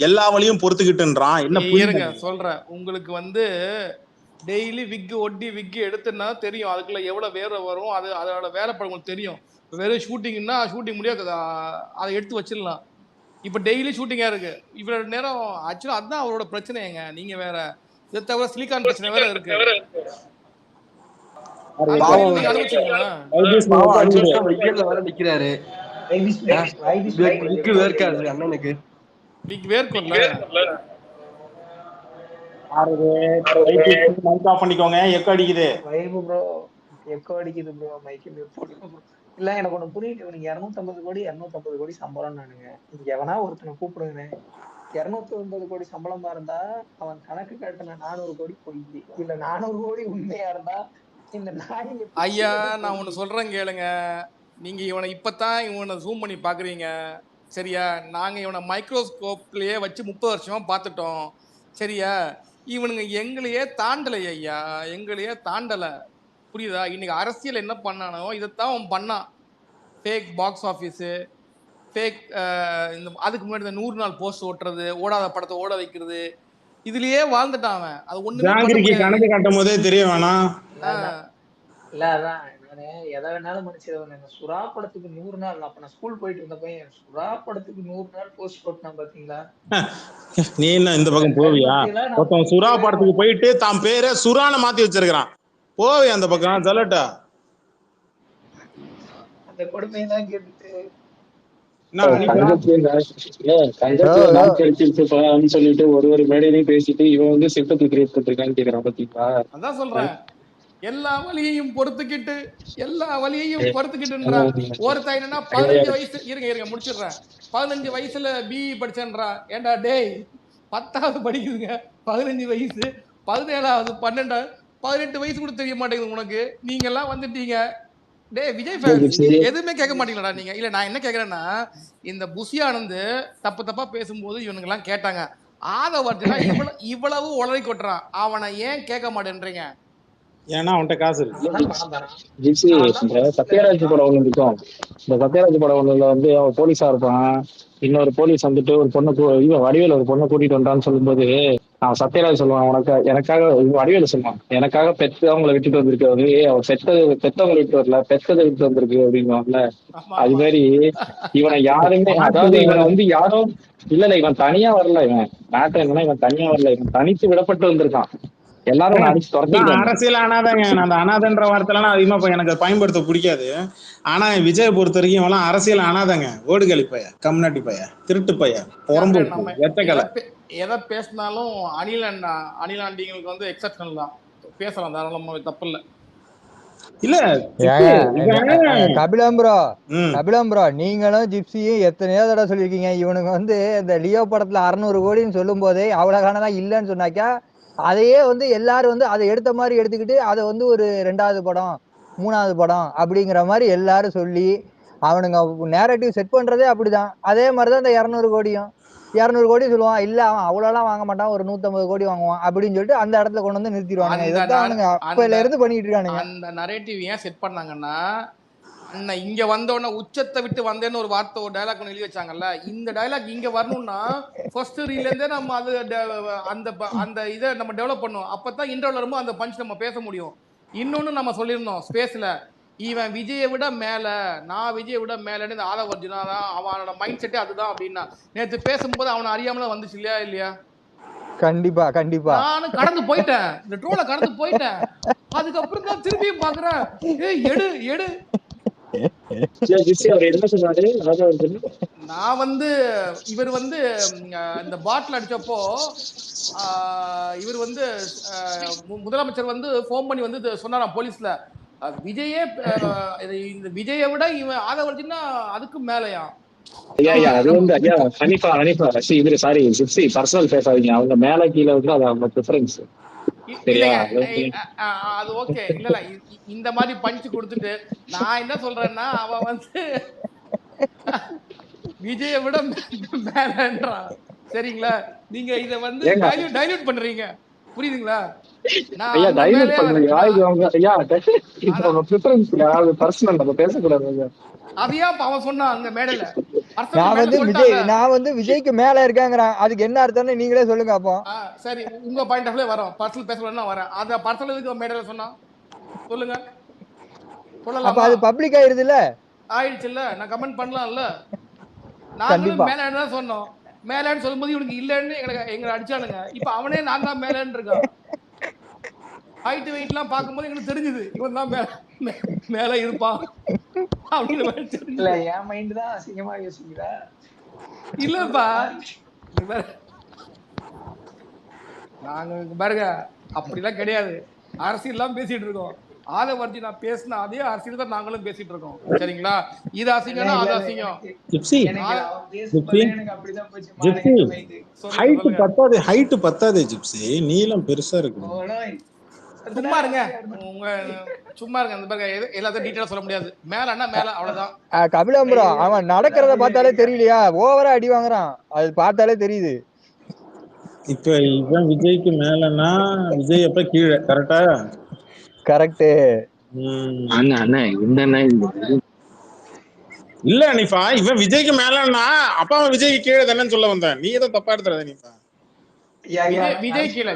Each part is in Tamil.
எல்லா வழியும் பொறுத்துக்கிட்டுன்றான். என்ன இருங்க புரியுது? சொல்றேன். உங்களுக்கு வந்து டெய்லி விக் ஒட்டி விக் எடுத்துன்னா தெரியும் அதுக்குள்ள எவ்வளவு வேர்வை வரும், அது அதோட வேலைப்பாடு உங்களுக்கு தெரியும். வெறும் ஷூட்டிங்னா ஷூட்டிங் முடியாது, அதை எடுத்து வச்சிடலாம். இப்ப டெய்லி ஷூட்டிங்கா இருக்கு, இவ்வளவு நேரம். ஆக்சுவலா அதுதான் அவரோட பிரச்சனைங்க. நீங்க வேற இதை தவிர சிலிக்கான் பிரச்சனை வேற இருக்கு. அது தெரியும், நீங்க அனுபவிச்சிருக்கீங்களா? பாவம் 5 வருஷம் வெயில்ல வேற நிக்கிறாரு. விக்கு வேர்க்காது அண்ணனுக்கு. விக் வேர்க்கும்ல. மைக் ஆஃப் பண்ணிக்கோங்க, எக்கோ அடிக்குது. வைபு ப்ரோ, எக்கோ அடிக்குது ப்ரோ, மைக் மியூட் போடுங்க ப்ரோ. இல்ல எனக்கு ஒண்ணு புரியுது, இவனுக்கு 250 கோடி 250 கோடி சம்பளம் நானுங்க. இங்க எவனா ஒருத்தனை கூப்பிடுங்க. 250 கோடி சம்பளமா இருந்தா அவன் கணக்கு காட்டின 400 கோடி பொய், இல்ல 400 கோடி உண்மையா இருந்தா இந்த நாய் ஐயா நான் ஒண்ணு சொல்றேன் கேளுங்க. நீங்க இவனை இப்பதான் இவனை ஜூம் பண்ணி பாக்குறீங்க, சரியா? நாங்க இவனை மைக்ரோஸ்கோப்லயே வச்சு 30 வருஷமா பார்த்துட்டோம், சரியா? இவனுங்க எங்களையே தாண்டலை ஐயா, எங்களையே தாண்டல, புரியுதா? இன்னைக்கு அரசியல் என்ன பண்ணானோ இதைத்தான் அவன் பண்ணான். ஃபேக் பாக்ஸ் ஆஃபீஸு, ஃபேக் இந்த அதுக்கு முன்னாடி இந்த 100 நாள் போஸ்ட் ஓட்டுறது, ஓடாத படத்தை ஓட வைக்கிறது, இதுலயே வாழ்ந்துட்டான் அவன். அது ஒண்ணுமே பண்ண முடியாது. கணக்கு காட்டும் போதே தெரிய வேணாம். இல்ல அதான் நானு எதை வேணாலும் மன்னிச்சிருவேன். சுறா படத்துக்கு 100 நாள், அப்ப நான் ஸ்கூல் போயிட்டு இருந்த பையன், சுறா படத்துக்கு 100 நாள் போஸ்ட் போட்டான் பாத்தீங்களா? நீ என்ன இந்த பக்கம் போவியா? ஒருத்தன் சுறா படத்துக்கு போயிட்டு தான் பேரை சுறான்னு மாத்தி வச்சிருக்கான், போவியா அந்த பக்கம்? சொல்லட்டா அந்த கொடுமையெல்லாம் கேட்டுட்டு சொல்லிட்டு ஒரு மேடையிலையும் பேசிட்டு இவன் வந்து சிம்பத்தி கிரியேட் பண்ணிருக்கான்னு கேக்குறான் பாத்தீங்களா? அதான் சொல்றேன், எல்லா வழியையும் பொறுத்துக்கிட்டு எல்லா வழியையும் பொறுத்துக்கிட்டுன்றான். ஒருத்தன் என்னன்னா 15 வயசு, இருங்க முடிச்சிடுறேன், 15 வயசுல பிஇ படிச்சேன்றான். ஏண்டா டேய், 10வது படிக்குதுங்க, 15 வயசு, 17வது 12 18 வயசு கூட தெரிய மாட்டேங்குது உனக்கு. நீங்க எல்லாம் வந்துட்டீங்க. டே விஜய் ஃபேன்ஸ் எதுவுமே கேட்க மாட்டீங்களா நீங்க? இல்ல நான் என்ன கேக்குறேன்னா, இந்த புஷி ஆனந்த் தப்பா பேசும்போது இவனுங்க எல்லாம் கேட்டாங்க, ஆதவர்ஜனா இவ்வளவு உளறி கொட்டுறான், அவனை ஏன் கேட்க மாட்டேன்றீங்க? ஏன்னா அவன்கிட்ட காசு இருக்கு. சத்யராஜ் படம் ஒண்ணு இருக்கும். இந்த சத்யராஜ் படம் ஒண்ணுல வந்து அவன் போலீஸா இருப்பான். இன்னொரு போலீஸ் வந்துட்டு ஒரு பொண்ணை வடிவேல ஒரு பொண்ணை கூட்டிட்டு வந்தான்னு சொல்லும்போது அவன் சத்யராஜ் சொல்லுவான், உனக்கு எனக்காக வடிவேல சொல்லுவான், எனக்காக பெத்தவங்களை விட்டுட்டு வந்திருக்காரு, அவன் பெத்தவங்களை விட்டு வரல, பெத்ததை விட்டு வந்திருக்கு அப்படின்வான்ல. அது மாதிரி இவனை யாருமே, அதாவது இவனை வந்து யாரும் இல்ல இவன் தனியா வரல, இவன் நாட்டை என்னன்னா இவன் தனியா வரல, இவன் தனித்து விடப்பட்டு வந்திருக்கான். எல்லாரும் அரசியல் அனாதைங்க. அந்த அனாதைன்ற வார்த்தைலாம் அதிகமா எனக்கு பயன்படுத்த பிடிக்காது. ஆனா விஜய் பொறுத்த வரைக்கும் எல்லாம் அரசியல் அனாதைங்க. ஓடுகளி பைய, கம்நாட்டி பைய, திருட்டு பைய, எதை பேசினாலும் அணிலாண்டிங்களுக்கு வந்து எக்ஸப்ஷனல் தான் பேசலாம், தாராளமா தப்பு இல்ல. இல்ல கபிலம் ப்ரோ, நீங்களும் ஜிப்சியும் எத்தனையோ தடவை சொல்லியிருக்கீங்க, இவனுக்கு வந்து இந்த லியோ படத்துல 600 கோடின்னு சொல்லும் போதே அவ்வளவுகானதான் இல்லைன்னு சொன்னாக்கா அதையே வந்து எல்லாரும் வந்து அதை எடுத்த மாதிரி எடுத்துக்கிட்டு அதை வந்து ஒரு 2வது படம் 3வது படம் அப்படிங்கிற மாதிரி எல்லாரும் சொல்லி அவனுங்க நேரட்டிவ் செட் பண்றதே அப்படிதான். அதே மாதிரிதான் இந்த 200 கோடி சொல்லுவான், இல்ல அவன் அவ்வளவுலாம் வாங்க மாட்டான், ஒரு 150 கோடி வாங்குவான் அப்படின்னு சொல்லிட்டு அந்த இடத்துல கொண்டு வந்து நிறுத்திடுவானுங்க. இதான் அவனுங்க அப்பல இருந்து பண்ணிட்டு இருக்கானுங்க. அந்த நரேட்டிவ் ஏன் செட் பண்ணாங்கன்னா, அண்ணன் இங்க வந்தோடனே உச்சத்தை விட்டு வந்தேன்னு ஒரு வார்த்தை, ஒரு டைலாக் ஒன்று எழுதி வச்சாங்கல்ல, இந்த டைலாக் இங்க வரணும்னா ஃபர்ஸ்ட் ரீல்ல இருந்தே நம்ம அது அந்த இதை நம்ம டெவலப் பண்ணுவோம். அப்பதான் இன்டர்வல் வரும்போது அந்த பஞ்ச் நம்ம பேச முடியும். இன்னொன்னு நம்ம சொல்லியிருந்தோம் ஸ்பேஸ்ல, இவன் விஜயை விட மேல, நான் விஜயை விட மேலன்னு இந்த ஆதவர்ஜுனா தான், அவனோட மைண்ட் செட்டே அதுதான் அப்படின்னா. நேற்று பேசும்போது அவனை அறியாமல வந்துச்சு இல்லையா? கண்டிப்பா நானும் கடந்து போயிட்டேன், இந்த ட்ரோல கடந்து போயிட்டேன். அதுக்கப்புறம் தான் திரும்பியும் பாக்குறேன், எடு நான் வந்து இவர் வந்து இந்த பாட்டில் அடிச்சப்போ இவர் வந்து முதலமைச்சர் வந்து போன் பண்ணி வந்து சொன்னாராம் போலீஸ்ல, விஜயே இந்த விஜயை விட இவன் ஆதவர்ஜுனா அதுக்கு மேலையா. அது வந்து இவரு சாரி ஜிப்சி பர்சனல் பேசாதீங்க, அவங்க மேல கீழே வந்து அது அவங்க ப்ரிஃபரன்ஸ். அது ஓகே. இல்ல இந்த மாதிரி பஞ்ச் கொடுத்துட்டு நான் என்ன சொல்றேன்னா, அவன் வந்து விஜயை விட மேலன்றான், சரிங்களா? நீங்க இத வந்து டைல்யூட் பண்றீங்க, புரியுதுங்களா? நான் ஐயா அந்த டைவர்ட் மேலே பண்ணுங்க இது உங்க ஐயா இது உங்க ப்ரிஃபரன்ஸ் அது பர்சனல் நம்ம பேசக்கூடாது. அதையா அவன் சொன்னான் அங்க மேடையில நான் வந்து விஜய்க்கு மேல இருக்கேங்கிறேன். அதுக்கு என்ன அர்த்தம்னு நீங்களே சொல்லுங்க அப்போ. சரி உங்க பாயிண்ட் ஆஃப் வரோம். பர்சனல் பேசலாம் வரேன். அந்த பர்சனல் எதுக்கு மேடையில சொன்னா சொல்லுங்க. அப்ப சொல்லலாமா? அது பப்ளிக் ஆயிருது இல்ல? ஆயிடுச்சு இல்ல. நான் கமெண்ட் பண்ணலாம்ல. கண்டிப்பா. நாங்களும் மேலேன்னு தான் சொன்னோம். மேலேன்னு சொல்லும்போது இவனுக்கு இல்லைன்னு எங்களை அடிச்சானுங்க. இப்ப அவனே நான் தான் மேலேன்னு இருக்கான். ஹைட் வெயிட் எல்லாம் பார்க்கும்போது எங்களுக்கு தெரிஞ்சுது இவன் தான் மேல இருப்பான் அப்படின்னு. இல்ல என் மைண்ட் தான் அசிங்கமா யோசிக்குதா? இல்லப்பா நாங்க பாருங்க அப்படிலாம் கிடையாது. அரசியல் எல்லாம் பேசிட்டு இருக்கோம். ஆதவர்ஜி நான் பேசின அதே அரசியல் தான் நாங்களும் பேசிட்டு இருக்கோம். சரிங்களா? இது அசிங்கம்னா அது அசிங்கம். ஹைட் பத்தாது ஜிப்சி, நீளம் பெருசா இருக்கு. சும்மா இருங்க சும்மா இருங்க. அந்த பாருங்க எல்லாத்தையும் டீட்டெயிலா சொல்ல முடியாது. மேலன்னா மேல அவ்வளவுதான். கபிலம் ப்ரோ அவன் நடக்கிறத பார்த்தாலே தெரியலையா? ஓவரா அடி வாங்குறான். அது பார்த்தாலே தெரியுது. இப்ப இவன் விஜய்க்கு மேலன்னா விஜய் அப்ப கீழே. கரெக்டா? கரெக்ட். இல்ல அனிஃபா, இவன் விஜய்க்கு மேலன்னா அப்ப அவன் விஜய்க்கு கீழே தானே சொல்ல வந்தேன். நீ ஏதோ தப்பா எடுத்துற அனிஃபா. விஜய் கீழே.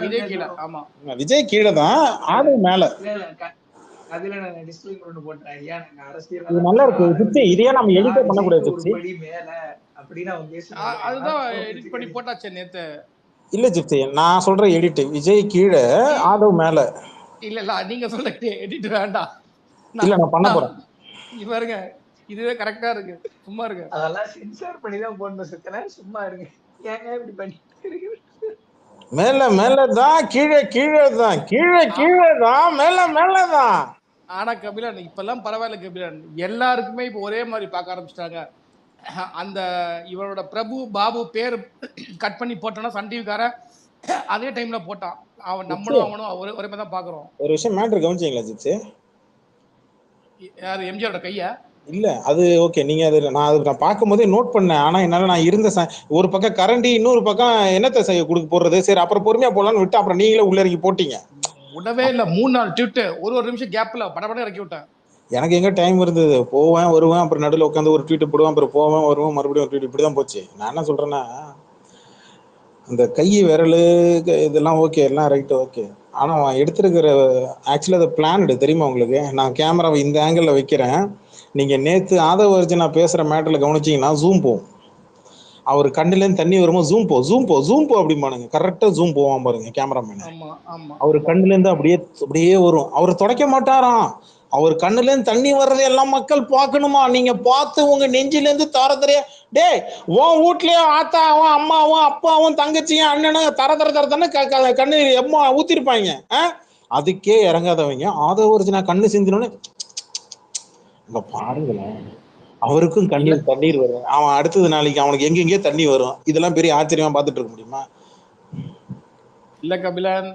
ஆமா விஜய் கீழே தான், ஆதவ் மேல. அதுல நான் டிஸ்க்ளைமர் ஒன்னு போட்டேன். ஐயா நாங்க அரசியல் இது நல்லா இருக்கு ஜிப்சி, இதையே நம்ம எடிட் பண்ண கூடாது ஜிப்சி. மேல அப்படின்னு அவன் பேசுறான். அதுதான் எடிட் பண்ணி போட்டாச்சு நேத்து. இல்ல ஜிப்சி, நான் சொல்ற எடிட் விஜய் கீழே ஆதவ் மேல. இல்ல நீங்க சொல்ற எடிட் வேண்டாம். இல்ல நான் பண்ண போறேன். பாருங்க இதுவே கரெக்டா இருக்கு. சும்மா இருங்க. அதெல்லாம் சென்சார் பண்ணி தான் போடணும். சத்தன சும்மா இருங்க. ஏங்க இப்படி பண்ணிட்டு இருக்கீங்க? மேல மேலதான், கீழே கீழே தான், கீழே கீழே தான், மேல மேலதான். ஆனா கபிலன் இப்பெல்லாம் பரவாயில்ல கபிலன். எல்லாருக்குமே இப்ப ஒரே மாதிரி பார்க்க ஆரம்பிச்சிட்டாங்க. அந்த இவரோட பிரபு பாபு பேர் கட் பண்ணி போட்டோம்னா சன் டிவிக்கார அதே டைம்ல போட்டான். அவன் நம்மளும் அவனும் ஒரே மாதிரி தான் பாக்குறோம். ஒரு விஷயம் மேட்டர் கவனிச்சீங்களா ஜிப்சி? யாரு எம்ஜிஆரோட கையா? இல்ல அது ஓகே, நீங்க அது நான் பார்க்கும்போதே நோட் பண்ணேன். ஆனா என்னால நான் இருந்த ஒரு பக்கம் கரண்டி, இன்னொரு பக்கம் என்னத்தை செய்ய கொடுக்க போடுறது. சரி அப்புறம் பொறுமையா போலான்னு விட்டு அப்புறம் நீங்களே உள்ள இறக்கி போட்டீங்க. உடவே இல்ல 3 நாள் ட்விட் ஒரு நிமிஷம் கேப்ல படபட இறக்கி விட்டேன். எனக்கு எங்க டைம் இருந்தது? போவேன் வருவேன், அப்புறம் நடுவில் உட்காந்து ஒரு ட்வீட் போடுவேன், அப்புறம் போவேன் வருவேன், மறுபடியும் ஒரு ட்வீட். இப்படிதான் போச்சு. நான் என்ன சொல்றேன்னா, அந்த கை விரலு இதெல்லாம் ஓகே, எல்லாம் ரைட்டு ஓகே. ஆனா அவன் எடுத்திருக்கிற ஆக்சுவலி அதை பிளான்டு தெரியுமா உங்களுக்கு? நான் கேமராவை இந்த ஆங்கிள் வைக்கிறேன். நீங்க நேத்து ஆதவர்ஜனா பேசுற மேட்டர்ல கவனிச்சீங்கன்னா ஜூம் போகும். அவர் கண்ணுலேருந்து தண்ணி வரும்போது ஜூம் போ அப்படிம்பானுங்க. கரெக்டா ஜூம் போவான் பாருங்க கேமராமேன். அவர் கண்ணுலேருந்து அப்படியே வரும். அவர் துடைக்க மாட்டாராம். அவர் கண்ணுலேருந்து தண்ணி வர்றதை எல்லாம் மக்கள் பார்க்கணுமா? நீங்க பார்த்து உங்க நெஞ்சிலேருந்து தரதறையா டே உன் வீட்லயும் ஆத்தாவும் அம்மாவும் அப்பாவும் தங்கச்சியும் அண்ணனும் தரதானே கண்ணு எம்மா ஊத்திருப்பாங்க. அதுக்கே இறங்காதவங்க ஆதவர்ஜனா கண்ணு சிந்தினோன்னு இங்க பாருங்களேன், அவருக்கும் தண்ணீர் வரும். அவன் அடுத்தது நாளைக்கு அவனுக்கு எங்கெங்கே தண்ணி வரும். இதெல்லாம் பெரிய ஆச்சரியமா பார்த்துட்டு இருக்க முடியுமா? இல்ல கபிலன்,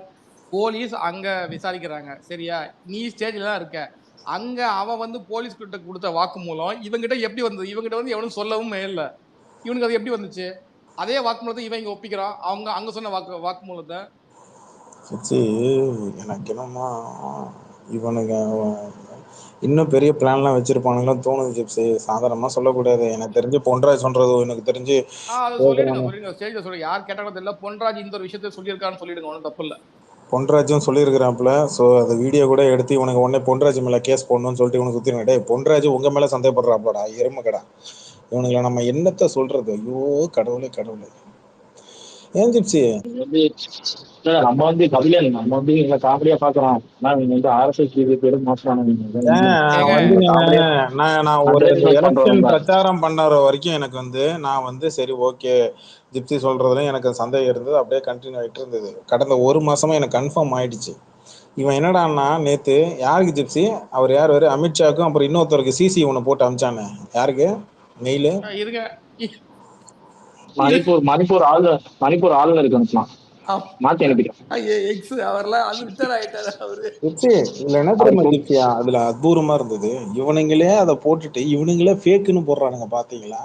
போலீஸ் அங்க விசாரிக்கிறாங்க சரியா? நீ ஸ்டேஜ்ல தான் இருக்க. அங்க அவன் வந்து போலீஸ் கிட்ட கொடுத்த வாக்குமூலம் இவங்கிட்ட எப்படி வந்தது? இவங்கிட்ட வந்து எவனும் சொல்லவும் இல்லை. இவனுக்கு அது எப்படி வந்துச்சு? அதே வாக்குமூலத்தை இவன் இங்க ஒப்பிக்கிறான். அவங்க அங்க சொன்ன வாக்குமூலத்தை எனக்கு என்னமா இவனுங்க இன்னும் பெரிய பிளான்லாம் வச்சிருப்பானுங்களும் தோணுது ஜிப்ஸி. சாதாரணமா சொல்லக்கூடாது. எனக்கு தெரிஞ்சு பொன்ராஜ் சொல்றது எனக்கு தெரிஞ்சு சொல்லிடுங்க. யார் கேட்டாலும் தெரியல. பொன்ராஜ் இந்த ஒரு விஷயத்த சொல்லியிருக்கான்னு சொல்லிடுங்க. ஒன்றும் தப்பு இல்லை. பொன்ராஜும் சொல்லியிருக்கிறாப்புல. ஸோ அந்த வீடியோ கூட எடுத்து இவனுக்கு உடனே பொன்ராஜ் மேலே கேஸ் போடணும்னு சொல்லிட்டு இவனுக்கு சுற்றிருங்க. டே பொன்ராஜ் உங்க மேலே சந்தேகப்படுறாப்படா எருமக்கடா. இவனுங்களை நம்ம என்னத்தை சொல்றது? ஐயோ கடவுளே கடவுளே. ஏன் ஜிப்சி நம்ம வந்து கபிலன் நம்ம வந்து எங்களை காமெடியா பாக்குறோம். நான் ஒரு எலெக்ஷன் பிரச்சாரம் பண்ணற வரைக்கும் எனக்கு வந்து நான் வந்து சரி ஓகே ஜிப்சி சொல்றதுல எனக்கு சந்தேகம் இருந்தது. அப்படியே கண்டினியூ ஆகிட்டு இருந்தது. கடந்த 1 மாசமா எனக்கு கன்ஃபார்ம் ஆயிடுச்சு. இவன் என்னடான்னா நேத்து யாருக்கு ஜிப்சி அவர் யார் அமித்ஷாவுக்கும் அப்புறம் இன்னொருத்தருக்கு சிசி ஒன்று போட்டு அமிச்சானே. யாருக்கு மெயிலு? மணிப்பூர் ஆளுநருக்கு அனுப்பலாம். மாத்தி அனுப்பிட்டேன். அதுல அற்புதமா இருந்தது. இவனுங்களே அதை போட்டுட்டு இவனுங்களே ஃபேக்குன்னு போடுறானுங்க. பாத்தீங்களா?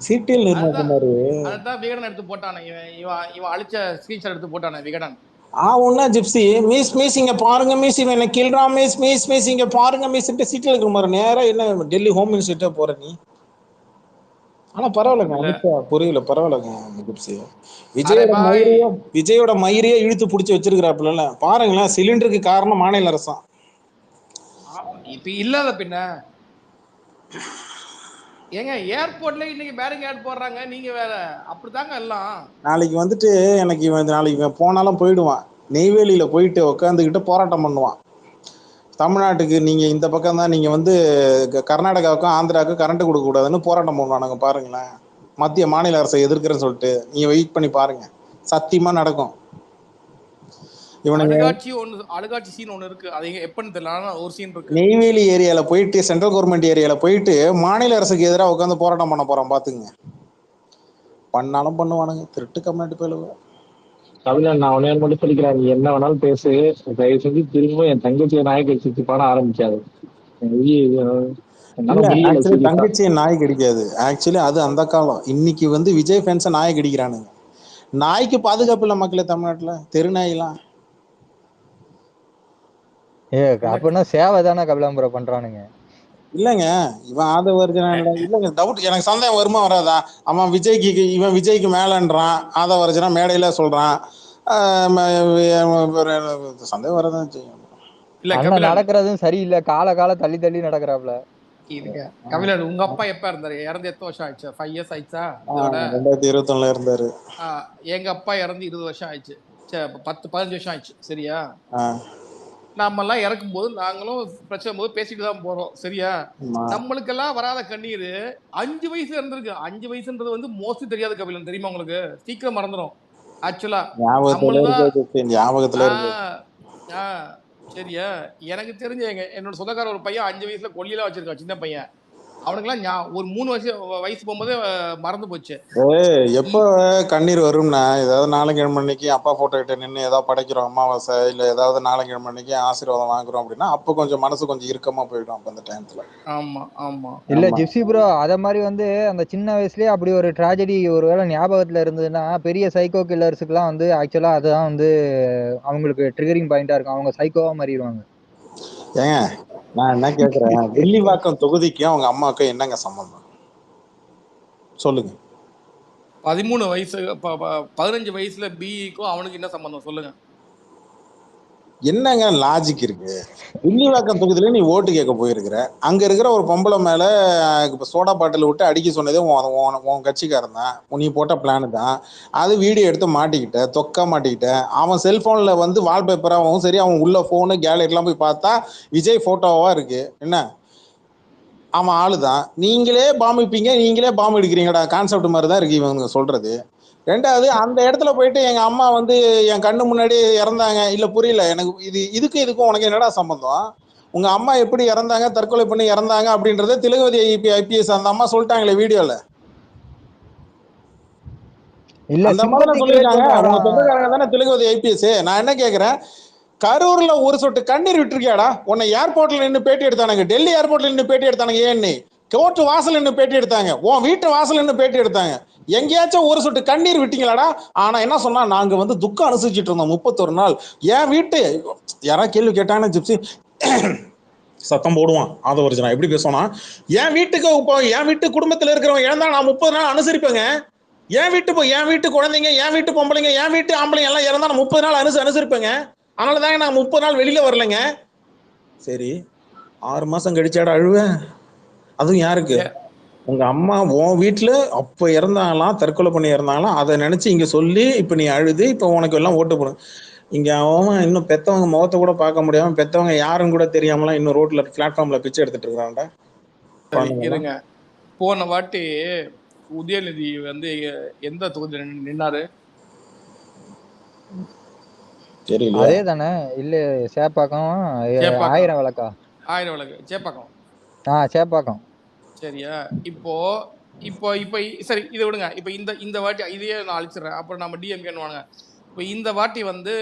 சிடிஎல் அதுதான் நிர்ணயகுமார் அதுதான் விகடன் எடுத்து போட்டானே, இவன் இவன் இவன் அழிச்ச ஸ்கிரீன்ஷாட் எடுத்து போட்டானே விகடன். ஒன்னா ஜிப்சி மிஸ் மிஸ் இங்க பாருங்க மிஸ், இவன் என்ன கில்றான் மிஸ் மிஸ் மிஸ் இங்க பாருங்க மிஸ் சிடிஎல் நிர்ணயகுமார் நேரா என்ன டெல்லி ஹோம் மினிஸ்டர்கிட்ட போற நீ. ஆனா பரவாயில்லங்க இல்ல அமித்ஷா, புரியல பரவாயில்லங்க ஜிப்சி. அரே விஜயோட பாய், மயிரையே விஜயோட மயிரையே இழுத்து பிடிச்சி வச்சிருக்கிறாப்புல பாருங்களேன். சிலிண்டருக்கு காரணம் மாநில அரசாம். இப்ப இல்லாத பின்ன ஏங்க ஏர்போர்ட்ல இன்னைக்கு பேரிகேட் போடுறாங்க, நீங்க வேற அப்படித்தாங்க எல்லாம். நாளைக்கு வந்துட்டு எனக்கு நாளைக்கு இவன் போனாலும் போயிடுவான். நெய்வேலியில போயிட்டு உட்காந்துக்கிட்டு போராட்டம் பண்ணுவான். தமிழ்நாட்டுக்கு நீங்க இந்த பக்கம் தான், நீங்க வந்து கர்நாடகாவுக்கும் ஆந்திராவுக்கும் கரண்ட் கொடுக்க கூடாதுன்னு போராட்டம் பண்ணுவானுங்க பாருங்களேன். மத்திய மாநில அரசை எதிர்க்கிறேன்னு சொல்லிட்டு நீங்க வெயிட் பண்ணி பாருங்க, சத்தியமா நடக்கும். இவனுங்க அழுகாட்சி சீன் ஒண்ணு இருக்கு, அது எப்பன்னு தெரியல, ஒரு சீன் இருக்கு. நெய்வேலி ஏரியால போயிட்டு சென்ட்ரல் கவர்மெண்ட் ஏரியால போயிட்டு மாநில அரசுக்கு எதிராக உட்காந்து போராட்டம் பண்ண போறோம் பாத்துங்க. பண்ணாலும் பண்ணுவானுங்க திருட்டு கம்யூனிட்டி போயிடுவா. கபிலன், நான் உடனே மட்டும் சொல்லிக்கிறேன், நீ என்ன வேணாலும் பேசு, தயவு செஞ்சு திரும்ப என் தங்கச்சியை நாயக்கு வச்சு பாட ஆரம்பிக்காது. என்னால இல்ல முடியல ஆக்சுவலி சீரியஸா. தங்கச்சியை நாய் கடிக்காது. ஆக்சுவலி அது அந்த காலம். இன்னைக்கு வந்து விஜய் ஃபேன்ஸை நாய் கடிக்கிறானுங்க. நாய்க்கு பாதுகாப்பு இல்லை மக்களே தமிழ்நாட்டுல, தெரு நாயெல்லாம். அப்படின்னா சேவை தானே கபிலாம்புரம் பண்றானுங்க. இல்லைங்க இவன் ஆதவர்ஜனா இல்லைங்க, டவுட் எனக்கு சந்தேகம் வருமா வராதா? அவன் இவன் விஜய்க்கு மேலன்றான், ஆதவர்ஜனா மேடையில சொல்றான். சந்தேகம் வரதான் செய்யும். அண்ணன் நடக்கிறதும் சரியில்லை, கால தள்ளி தள்ளி நடக்கிறாப்ல. கபிலன், உங்க அப்பா எப்ப இருந்தாரு? இறந்து எத்தனை வருஷம் ஆயிடுச்சு? 5 years ஆயிடுச்சா? 2021 இருந்தாரு. எங்க அப்பா இறந்து 20 வருஷம் ஆயிடுச்சு, 10-15 வருஷம் ஆயிடுச்சு. சரியா? நம்ம எல்லாம் இறக்கும் போது நாங்களும் பிரச்சனை போது பேசிட்டு தான் போறோம். சரியா? நம்மளுக்கெல்லாம் வராத கண்ணீர் 5 வயசு இருந்திருக்கு. 5 வயசுன்றது வந்து மோஸ்ட்லி தெரியாது கபிலன், தெரியுமா உங்களுக்கு? சீக்கிரம் மறந்துடும் ஆக்சுவலா. சரியா? எனக்கு தெரிஞ்ச என்னோட சொந்தக்கார ஒரு பையன் 5 வயசுல கொல்லியெல்லாம் வச்சிருக்கான், சின்ன பையன். அவனுக்குலாம் ஒரு 3 வயசு போகும்போது மறந்து போச்சு. எப்போ கண்ணீர் வரும்னா, ஏதாவது நாளைக்கிழமை அன்னைக்கு அப்பா போட்டோ கிட்ட நின்று ஏதாவது படைக்கிறோம் அமாவாசை, இல்ல ஏதாவது நாளைக்கிழமை அன்னைக்கு ஆசீர்வாதம் வாங்குறோம் அப்படின்னா அப்போ கொஞ்சம் மனசு கொஞ்சம் இறுக்கமா போயிடும் அப்ப அந்த டைம்ல. ஆமா ஆமா. இல்ல ஜிப்சி ப்ரோ, அத மாதிரி வந்து அந்த சின்ன வயசுலயே அப்படி ஒரு ட்ராஜடி ஒருவேளை ஞாபகத்துல இருந்ததுன்னா பெரிய சைக்கோ கில்லர்ஸுக்குலாம் வந்து ஆக்சுவலா அதுதான் வந்து அவங்களுக்கு ட்ரிகரிங் பாயிண்டா இருக்கும். அவங்க சைக்கோவா மாறிடுவாங்க. ஏங்க நான் என்ன கேக்குறேன், வில்லிவாக்கம் தொகுதிக்கும் அவங்க அம்மாவுக்கும் என்னங்க சம்பந்தம் சொல்லுங்க? 13 வயசு 15 வயசுல பிஇக்கும் அவனுக்கு என்ன சம்பந்தம் சொல்லுங்க? என்னங்க லாஜிக் இருக்கு? வில்லிவாக்கம் தொகுதியில நீ ஓட்டு கேட்க போயிருக்கிற, அங்க இருக்கிற ஒரு பொம்பளை மேல சோடா பாட்டில் விட்டு அடிக்க சொன்னதே உன் கட்சிக்காரன் தான், நீ போட்ட பிளானு தான். அது வீடியோ எடுத்து மாட்டிக்கிட்ட, தொக்கா மாட்டிக்கிட்ட. அவன் செல்போன்ல வந்து வால்பேப்பராகவும் சரி, அவன் உள்ள போனு கேலரிலாம் போய் பார்த்தா விஜய் போட்டோவா இருக்கு. என்ன அவன் ஆளுதான். நீங்களே பாம்பிப்பீங்க, நீங்களே பாம்பு எடுக்கிறீங்கடா கான்செப்ட் மாதிரி தான் இருக்கு இவங்க சொல்றது. ரெண்டாவது, அந்த இடத்துல போயிட்டு எங்க அம்மா வந்து என் கண்ணு முன்னாடி இறந்தாங்க, இல்ல புரியல எனக்கு, இதுக்கும் உனக்கு என்னடா சம்பந்தம்? உங்க அம்மா எப்படி இறந்தாங்க, தற்கொலை பண்ணி இறந்தாங்க அப்படின்றத திலகவதி ஐபிஎஸ் அந்த அம்மா சொல்லிட்டாங்களே வீடியோல. அந்த அம்மா தானே சொல்லிருக்காங்க, உங்க சொந்தக்காரங்க தானே திலகவதி ஐபிஎஸ். நான் என்ன கேக்குறேன், கரூர்ல ஒரு சொட்டு கண்ணீர் விட்டுருக்கியாடா? உன்னை ஏர்போர்ட்ல நின்று பேட்டி எடுத்தானுங்க, டெல்லி ஏர்போர்ட்ல நின்று பேட்டி எடுத்தானுங்க, ஏன்னு கோர்ட் வாசல் நின்று பேட்டி எடுத்தாங்க, உன் வீட்டு வாசல் நின்று பேட்டி எடுத்தாங்க. எங்கேயாச்சும் ஒரு சொட்டு கண்ணீர் விட்டீங்களாடா? ஆனா என்ன சொன்னா, நாங்க வந்து துக்கம் அனுசரிச்சுட்டு இருந்தோம் 31 நாள். என் வீட்டு யாராவது கேள்வி கேட்டாங்கன்னா ஜிப்சி சத்தம் போடுவான். ஆதவர்ஜனா எப்படி பேசுவானா, என் வீட்டு குடும்பத்துல இருக்கிறவங்க இழந்தா நான் 30 நாள் அனுசரிப்பேங்க. என் வீட்டு குழந்தைங்க, என் வீட்டு பொம்பளைங்க, என் வீட்டு ஆம்பளைங்க எல்லாம் இறந்தா நான் 30 நாள் அனுசரிப்பேங்க. அதனால தாங்க நான் 30 நாள் வெளியில வரலைங்க. சரி, 6 மாசம் கழிச்சாடா அழுவேன்? அதுவும் யாருக்கு? உங்க அம்மா உன் வீட்டுல அப்ப இறந்தாங்களாம், தற்கொலை பண்ணி இறந்தாங்களாம், அதை நினைச்சு இங்க சொல்லி இப்ப நீ அழுது, இப்ப உனக்கு எல்லாம் ஓட்டு போடும். இங்க அவன் இன்னும் பெத்தவங்க முகத்தை கூட பார்க்க முடியாம, பெத்தவங்க யாரும் கூட தெரியாமலாம் இன்னும் ரோட்ல பிளாட்ஃபார்ம்ல பிச்சை எடுத்துட்டு இருக்கான்டா. இருங்க, போன வாட்டி உதயநிதி வந்து எந்த தொகுதியில நின்னாரு தெரியல. அதே தானே? இல்ல சேப்பாக்கம் 1000 விளக்கா? 1000 விளக்கு சேப்பாக்கம். சேப்பாக்கம். சரியா? இப்போ சரி இதை விடுங்க. இப்போ இந்த வாட்டி இதையே நான் அழிச்சிடுறேன், அப்புறம் நம்ம டிஎம்கேன்னு. இப்போ இந்த வாட்டி வந்து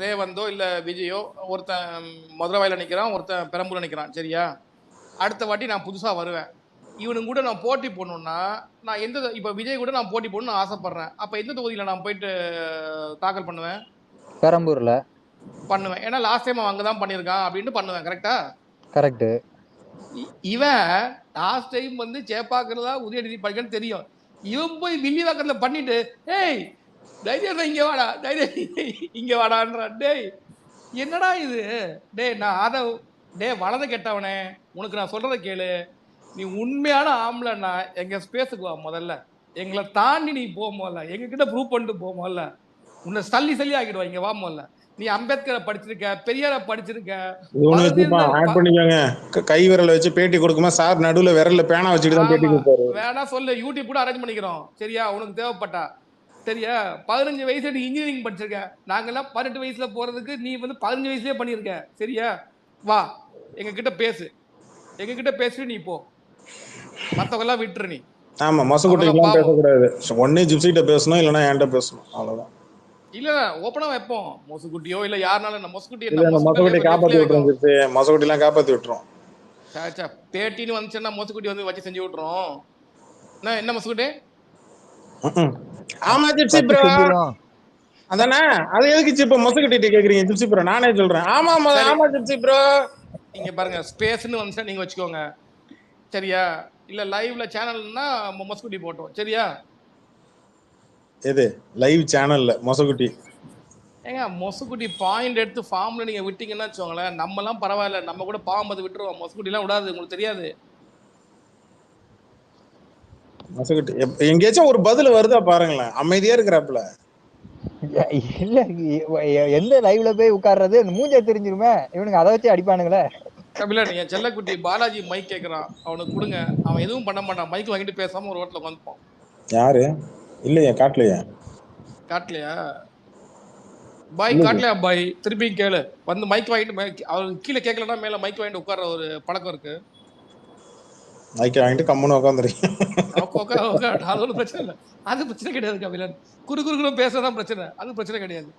ரேவந்தோ இல்லை விஜயோ, ஒருத்தன் மதுரை வாயில நிற்கிறான், ஒருத்தன் பெரம்பூர் நிற்கிறான். சரியா? அடுத்த வாட்டி நான் புதுசாக வருவேன். இவனுங்க கூட நான் போட்டி போடணும்னா நான் எந்த இப்போ விஜய் கூட நான் போட்டி போடணும்னு ஆசைப்படுறேன். அப்போ எந்த தொகுதியில் நான் போயிட்டு தாக்கல் பண்ணுவேன்? பெரம்பூர்ல பண்ணுவேன். ஏன்னா லாஸ்ட் டைம் அவன் அங்கே தான் பண்ணியிருக்கான் அப்படின்ட்டு பண்ணுவேன். கரெக்டா? கரெக்ட். இவன் லாஸ்ட் டைம் வந்து சேப்பாக்குறதா உதயநிதி படிக்கன்னு தெரியும். இவன் போய் வில்லிவாக்கத்தில் பண்ணிட்டு ஏய் தைரியம் இங்கே வாடா, தைரியம் இங்கே வாடான்றான். டேய் என்னடா இது? டேய் நான் அதை வளர்ந்து கெட்டவனே, உனக்கு நான் சொல்றதை கேளு. நீ உண்மையான ஆம்பளைன்னா எங்க ஸ்பேஸுக்கு வா முதல்ல. எங்களை தாண்டி நீ போ முதல்ல. எங்ககிட்ட ப்ரூவ் பண்ணிட்டு போ முதல்ல. உன்னை சல்லி ஆக்கிடுவா. இங்க வா முதல்ல. நீ அம்பேத்கரை படிச்சிருக்க, பெரியார படிச்சிருக்க. கை விரல வச்சு பேட்டி கொடுக்குமா சார்? நடுவுல விரல்ல பேனா வச்சுட்டு தான் பேட்டி கொடுப்பாரு. வேணா சொல்லு, யூடியூப் கூட அரேஞ்ச் பண்ணிக்கிறோம். சரியா? உனக்கு தேவைப்பட்டா. சரியா? 15 வயசு இன்ஜினியரிங் படிச்சிருக்க. நாங்கெல்லாம் 18 வயசுல போறதுக்கு நீ வந்து 15 வயசுலயே பண்ணிருக்க. சரியா? வா எங்க கிட்ட பேசு. எங்க கிட்ட பேசிட்டு நீ போ. மத்தவங்க எல்லாம் விட்டுரு நீ. ஆமா, மொசகுட்டிலாம் பேசக்கூடாது. ஒண்ணே ஜிப்சிட்ட பேசணும், இல்லைன்னா என்கிட்ட பேசணும். அவ்வளவுதான். இல்ல ஓப்பனா வைப்போம். மொசகுட்டியோ இல்ல யாருனாலும் மொசகுட்டி காப்பாத்தி விட்டுரும். ஜிப்சி மொசகுட்டி எல்லாம் காப்பாத்தி விட்டுரும். சாச்சா பேட்டின்னு வந்துச்சுன்னா மொசகுட்டி வந்து வச்சு செஞ்சு விட்டுரும். என்ன மொசகுட்டி? ஆமா ஜிப்சி ப்ரோ, அதானே. அது எதுக்கு இப்ப மொசகுட்டி கேக்குறீங்க? ஜிப்சி ப்ரோ நானே சொல்றேன். ஆமா ஆமா ஜிப்சி ப்ரோ. நீங்க பாருங்க, ஸ்பேஸ்னு வந்துச்சா நீங்க வச்சுக்கோங்க. சரியா? இல்ல லைவ்ல சேனல்னா மொசகுட்டி போட்டோம். சரியா? எது லைவ் சேனல்ல மொசகுட்டி? ஏங்க மொசகுட்டி பாயிண்ட் எடுத்து ஃபார்ம்ல நீங்க விட்டீங்கன்னா வச்சுக்கோங்களேன், நம்ம எல்லாம் பரவாயில்ல, நம்ம கூட பாவம் பார்த்து விட்டுருவோம். மொசகுட்டி எல்லாம் விடாது. உங்களுக்கு தெரியாது. மொசகுட்டி எங்கேயாச்சும் ஒரு பதில் வருதா பாருங்களேன். அமைதியா இருக்கிறாப்ல. இல்ல எந்த லைவ்ல போய் உட்கார்றது? மூஞ்ச தெரிஞ்சிருமே. இவனுக்கு அதை வச்சு அடிப்பானுங்களே. கபிலன், என் செல்லக்குட்டி பாலாஜி மைக் கேட்கறான், அவனுக்கு கொடுங்க. அவன் எதுவும் பண்ண மாட்டான். மைக் வாங்கிட்டு பேசாம ஒரு ஹோட்டல உட்காந்துப்பான். யாரு? இல்லையா காட்டலையா? காட்டலையா பாய்? காட்டலையா பாய்? திருப்பி கேளு. வந்து மைக் வாங்கிட்டு அவனுக்கு கீழே கேட்கலன்னா மேல மைக் வாங்கிட்டு உட்கார்ற ஒரு பழக்கம் இருக்கு. மைக் வாங்கிட்டு கம்முன்னு உட்காந்துருக்கேன். அது ஒன்றும் பிரச்சனை இல்லை. அது பிரச்சனை கிடையாது கபிலன். குறுகுறுன்னு பேசதான் பிரச்சனை. அது பிரச்சனை கிடையாது.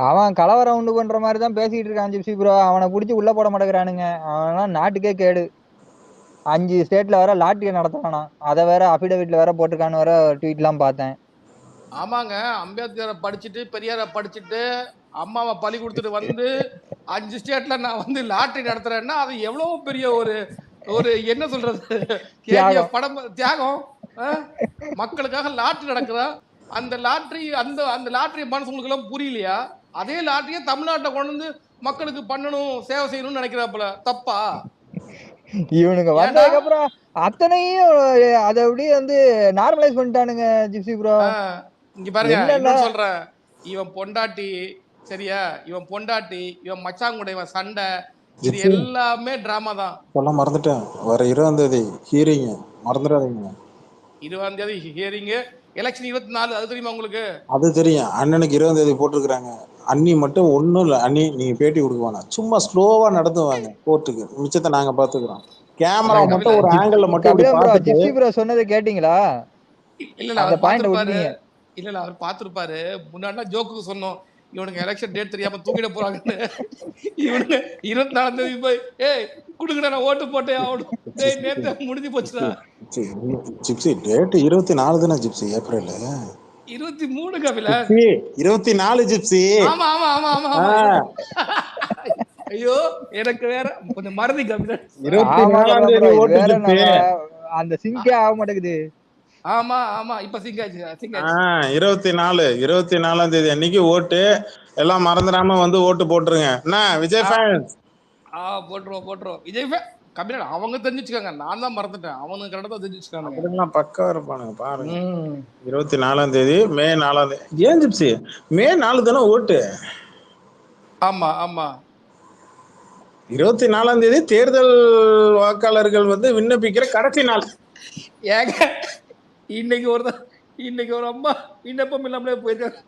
அவன் கலவரம் உண்டு பண்ற மாதிரி தான் பேசிட்டு இருக்கான் ஜிப்சி ப்ரோ. அவனை பிடிச்சி உள்ள போட மாட்டேங்கிறானுங்க. அவன்லாம் நாட்டுக்கே கேடு. 5 ஸ்டேட்ல வேற லாட்டரி நடத்தலானா, அதை வேற அபிடவிட்ல வேற போட்டிருக்கான்னு வேற ட்வீட்லாம் பார்த்தேன். ஆமாங்க, அம்பேத்கரை படிச்சுட்டு பெரியார படிச்சுட்டு அம்மாவை பலி கொடுத்துட்டு வந்து 5 ஸ்டேட்ல நான் வந்து லாட்டரி நடத்துறேன்னா அது எவ்வளவு பெரிய ஒரு என்ன சொல்றது படம் தியாகம். மக்களுக்காக லாட்டரி நடக்குதா? அந்த லாட்டரி அந்த லாட்டரி மனசுங்களுக்கு எல்லாம் புரியலையா? அதே லாட்டரியை தமிழ்நாட்டை கொண்டு வந்து மக்களுக்கு பண்ணணும், சேவை செய்யணும்னு நினைக்கிறாப்புல. தப்பா? இவனுங்க வந்ததுக்கு அப்புறம் அத்தனையும் அதை அப்படியே வந்து நார்மலைஸ் பண்ணிட்டானுங்க ஜிப்சி ப்ரோ. இங்க பாருங்க, என்ன சொல்றேன், இவன் பொண்டாட்டி, சரியா? இவன் பொண்டாட்டி, இவன் மச்சாங்குடைய, இவன் சண்டை, இது எல்லாமே டிராமா தான். சொல்ல மறந்துட்டேன். வர 20ஆம் தேதி ஹியரிங், மறந்துடாதீங்க. 20ஆம் தேதி ஹியரிங், எலெக்ஷன் 24. அது தெரியுமா உங்களுக்கு? அது தெரியும். அண்ணனுக்கு 20ஆம் தேதி போட்டிருக்காங்க. அண்ணி மட்டும் ஒன்றும் இல்லை. அண்ணி நீங்க பேட்டி கொடுக்குவாங்க, சும்மா ஸ்லோவா நடத்துவாங்க கோர்ட்டுக்கு. மிச்சத்தை நாங்க பாத்துக்கிறோம். கேமரா மட்டும் ஒரு ஆங்கிள் மட்டும். ஜிப்சி ப்ரோ சொன்னதை கேட்டீங்களா? இல்ல அவர் பாத்துருப்பாரு. இல்ல அவர் பாத்துருப்பாரு. முன்னாடி ஜோக்குக்கு சொன்னோம், இவனுக்கு எலெக்ஷன் டேட் தெரியாம தூக்கிட போறாங்கன்னு. இவனுக்கு 24ஆம் தேதி போய் ஏய் குடுங்கடா நான் ஓட்டு போட்டேன் ஆகணும். டேய் நேத்து முடிஞ்சு போச்சுடா. ஜிப்சி டேட் 24 தானே ஜிப்சி? April 23 Kapila 24 gypsy. ஆமா ஆமா ஆமா ஆமா. ஐயோ எனக்கு வேற கொஞ்சம் மறதி கபில. 24ஆம் தேதி ஓட்டு அந்த சிங்கே ஆக மாட்டேங்குது. ஆமா ஆமா இப்ப சிங்காச்சு 24ஆம் தேதி அன்னைக்கு ஓட்டு. எல்லாம் மறந்துடாம வந்து ஓட்டு போட்டுருங்க. என்ன விஜய் ஃபேன்ஸ்? போட்டுருவோம் விஜய் ஃபேன். கபில அவங்க தெரிஞ்சுச்சுக்காங்க, நான் தான் மறந்துட்டேன். அவனுக்கு கரெக்டா தான் தெரிஞ்சுச்சுக்காங்க. அப்படிலாம் பக்கா இருப்பானுங்க பாருங்க. 24ஆம் தேதி மே 4ஆம் தேதி. ஏன் ஜிப்சி மே 4 தானே ஓட்டு? ஆமா ஆமா 24ஆம் தேதி தேர்தல் வாக்காளர்கள் வந்து விண்ணப்பிக்கிற கடைசி நாள். ஏங்க இன்னைக்கு ஒரு அம்மா விண்ணப்பம் இல்லாமலே போயிருக்காங்க.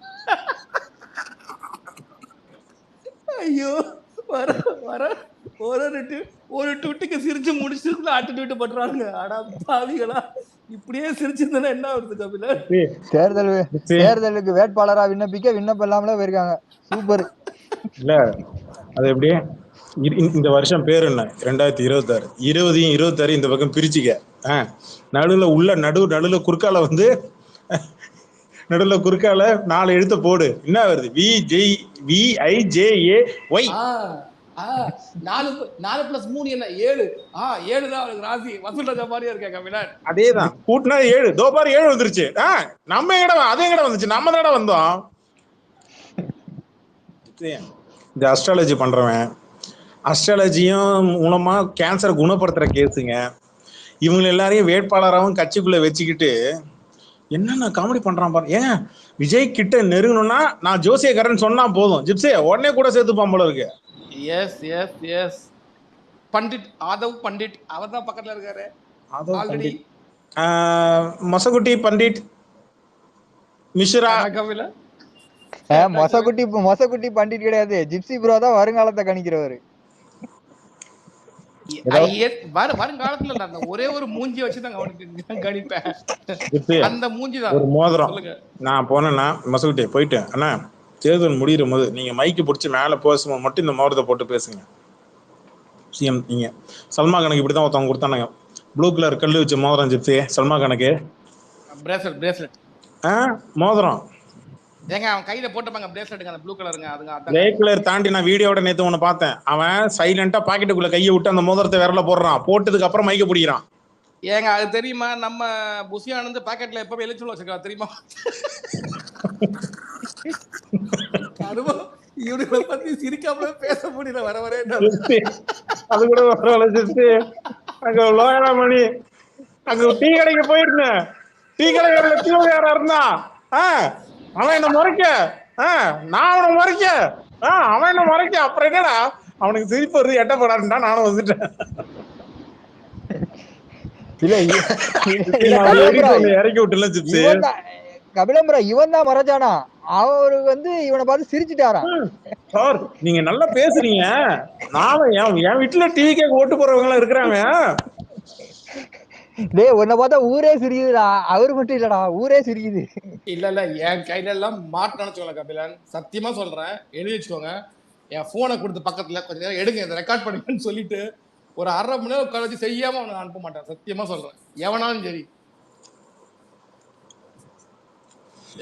ஐயோ வர ஒரு டுட்டுக்கு சிரிச்சு முடிச்சிருக்குள்ள ஆட்டிடியூட் பண்றாங்க. அடா பாவிகளா, இப்படியே சிரிச்சிருந்தா என்ன வருது கபில? தேர்தலுக்கு வேட்பாளரா விண்ணப்பிக்க விண்ணப்பம் இல்லாமலே போயிருக்காங்க. சூப்பர். இல்ல அது எப்படி இந்த வருஷம் பேர் என்ன 2026 20 26 இந்த பக்கம் பிரிச்சுக்க. நடுவில் நடுவில் குறுக்கால வந்து நடுவில் குறுக்கால 4 எழுத்த போடு. என்ன வருது? VIJAY. 4+3 என்ன 7? 7 தான் அவனுக்கு ராசி. வசூல் ராஜா மாதிரியே இருக்கேன் கபிலன். அதேதான் கூட்டினா 7. தோ பாரு 7 வந்துருச்சு. நம்ம எங்கட அதே எங்கட வந்துச்சு, நம்ம தானே வந்தோம். இந்த அஸ்ட்ராலஜி பண்றவன் அஸ்ட்ராலஜியும் மூலமா கேன்சரை குணப்படுத்துற கேஸுங்க. இவங்க எல்லாரையும் வேட்பாளராகவும் கட்சிக்குள்ள வச்சுக்கிட்டு என்னென்ன காமெடி பண்றான் பாரு. ஏன் விஜய் கிட்ட நெருங்கணும்னா நான் ஜோசியக்காரன் சொன்னா போதும், ஜிப்ஸே உடனே கூட சேர்த்துப்பான் போல இருக்கு. எஸ் பண்டிட் ஆதவ் பண்டிட் அவர் தான் பக்கத்துல இருக்காரு ஆல்ரெடி. மொசகுட்டி பண்டிட் மிஸ்ரா. கபிலன் மொசகுட்டி பண்டிட் கிடையாது, ஜிப்சி ப்ரோ தான் வருங்காலத்தை கணிக்கிறவரு. வருங்காலத்துல அந்த ஒரே ஒரு மூஞ்சி வச்சுதான் கணிப்பேன். அந்த மூஞ்சி தான் ஒரு மோதிரம். நான் போனேன்னா மொசகுட்டி போயிட்டு, அண்ணா தேர்தல் முடிகிற போது நீங்க மைக்கு பிடிச்சி மேல பேசும்போது மட்டும் இந்த மோதிரத்தை போட்டு பேசுங்க. சிஎம் நீங்க சல்மா கணக்கு இப்படிதான் ஒருத்தவங்க கொடுத்தானுங்க, ப்ளூ கலர் கல்லு வச்ச மோதிரம். ஜிப்ஸி சல்மா கணக்கு பிரேஸ்லெட் மோதிரம் ஏங்க அவன் கையில போட்டுப்பாங்க பிரேஸ்லெட்டுங்க, அந்த ப்ளூ கலருங்க. அதுங்க கிரே கலர் தாண்டி நான் வீடியோட நேத்து ஒன்னு பார்த்தேன். அவன் சைலண்டா பாக்கெட்டுக்குள்ள கையை விட்டு அந்த மோதிரத்தை விரல போடுறான், போட்டதுக்கு அப்புறம் மைக்க பிடிக்கிறான். ஏங்க அது தெரியுமா? நம்ம புசியானந்து பாக்கெட்ல எப்பவே எலிச்சுள்ள வச்சிருக்கா தெரியுமா? இவனுங்களை பத்தி சிரிக்காமலே பேச முடியல. வர அது கூட அங்க லோயலாமணி அங்க டீ கடைக்கு போயிருந்தேன். டீ கடைக்காரர் யாரா இருந்தா அவன் என்ன முறைக்க, நான் அவனை முறைக்க, அவன் என்ன முறைக்க. அப்புறம் என்னடா அவனுக்கு சிரிப்பு வருது, எட்ட போடாருண்டா நானும் வந்துட்டேன். இறக்கி விட்டுல ஜிப்ஸி. கபிலம்பரம் இவன் தான் மறைச்சானா, அவரு வந்து இவனை பார்த்து சிரிச்சுட்டாராம். சார் நீங்க நல்லா பேசுறீங்க, நானும் என் வீட்டுல டிவி கேட்க ஓட்டு போறவங்க எல்லாம் இருக்கிறாங்க. டேய் உன்னை பார்த்தா ஊரே சிரிக்குதுடா, அவரு மட்டும் இல்லடா ஊரே சிரிக்குது. இல்ல என் கையில எல்லாம் மாட்டு நினைச்சுக்கோங்க கபிலன், சத்தியமா சொல்றேன், எழுதி வச்சுக்கோங்க. என் போனை கொடுத்து பக்கத்துல கொஞ்ச நேரம் எடுங்க, இந்த ரெக்கார்ட் பண்ணுங்கன்னு சொல்லிட்டு ஒரு 1/2 மணி நேரம் உட்கார வச்சு செய்யாம அவனுக்கு அனுப்ப மாட்டேன். சத்தியமா சொல்றேன், எவனாலும் சரி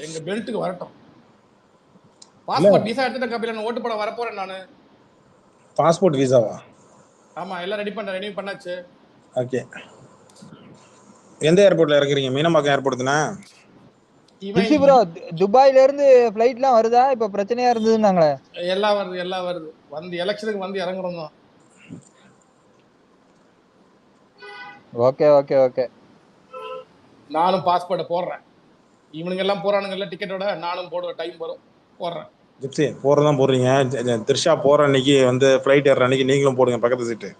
எங்க பெல்ட்டுக்கு வரட்டும். பாஸ்போர்ட் விசா எடுத்துட்டேன் கபிலன், ஓட்டு போட வரப்போறேன் நானு. பாஸ்போர்ட் விசாவா? ஆமா எல்லாம் ரெடி பண்ணாச்சு. ஓகே. எந்த ஏர்போர்ட்ல இறக்குறீங்க? மீனம்பாக்கம் ஏர்போர்ட் தானே? ஜிப்சி ப்ரோ துபாயில இருந்து ஃளைட்லாம் வருதா? இப்ப பிரச்சனையா இருந்ததுன்னாங்களே. எல்லாம் வருது. வந்து எலெக்ஷனுக்கு வந்து இறங்குறோம் தான். ஓகே. நானும் பாஸ்போர்ட்டை போடுறேன். இவனுங்க எல்லாம் போறானுங்கல்ல டிக்கெட்டோட, நானும் போடுவேன். டைம் வரும் போடுறேன். ஜிப்ஸி போறதான் போடுறீங்க. திரிஷா போற அன்னைக்கு வந்து ஃப்ளைட் ஏற அன்னைக்கு நீங்களும் போடுங்க பக்கத்து சீட்டு.